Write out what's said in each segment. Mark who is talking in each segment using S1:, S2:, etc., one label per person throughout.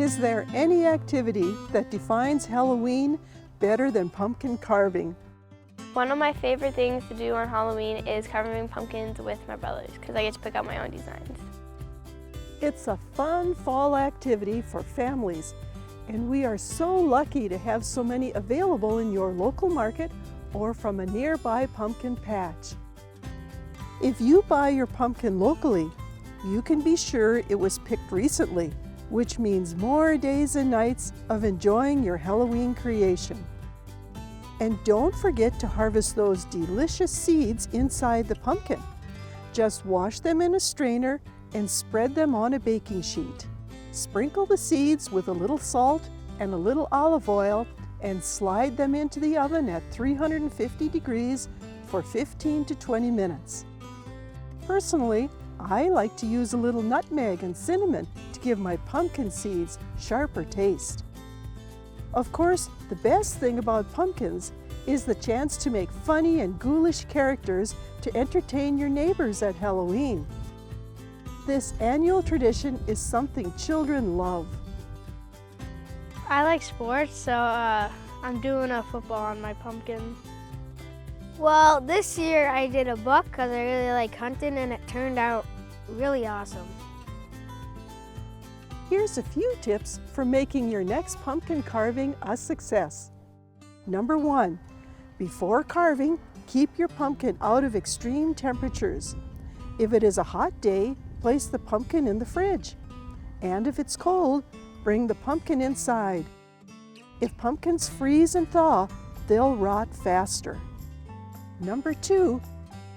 S1: Is there any activity that defines Halloween better than pumpkin carving?
S2: One of my favorite things to do on Halloween is carving pumpkins with my brothers because I get to pick out my own designs.
S1: It's a fun fall activity for families, and we are so lucky to have so many available in your local market or from a nearby pumpkin patch. If you buy your pumpkin locally, you can be sure it was picked recently, which means more days and nights of enjoying your Halloween creation. And don't forget to harvest those delicious seeds inside the pumpkin. Just wash them in a strainer and spread them on a baking sheet. Sprinkle the seeds with a little salt and a little olive oil and slide them into the oven at 350 degrees for 15 to 20 minutes. Personally, I like to use a little nutmeg and cinnamon to give my pumpkin seeds sharper taste. Of course, the best thing about pumpkins is the chance to make funny and ghoulish characters to entertain your neighbors at Halloween. This annual tradition is something children love.
S3: I like sports, so I'm doing a football on my pumpkin. Well, this year I did a buck because I really like hunting and it turned out really awesome.
S1: Here's a few tips for making your next pumpkin carving a success. Number 1, before carving, keep your pumpkin out of extreme temperatures. If it is a hot day, place the pumpkin in the fridge. And if it's cold, bring the pumpkin inside. If pumpkins freeze and thaw, they'll rot faster. Number 2,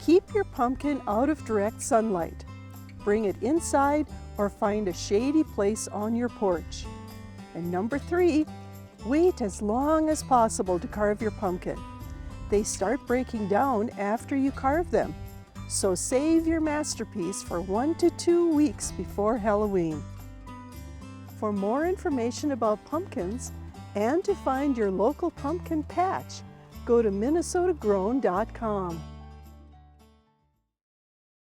S1: keep your pumpkin out of direct sunlight. Bring it inside or find a shady place on your porch. And number 3, wait as long as possible to carve your pumpkin. They start breaking down after you carve them, so save your masterpiece for 1 to 2 weeks before Halloween. For more information about pumpkins and to find your local pumpkin patch, go to minnesotagrown.com.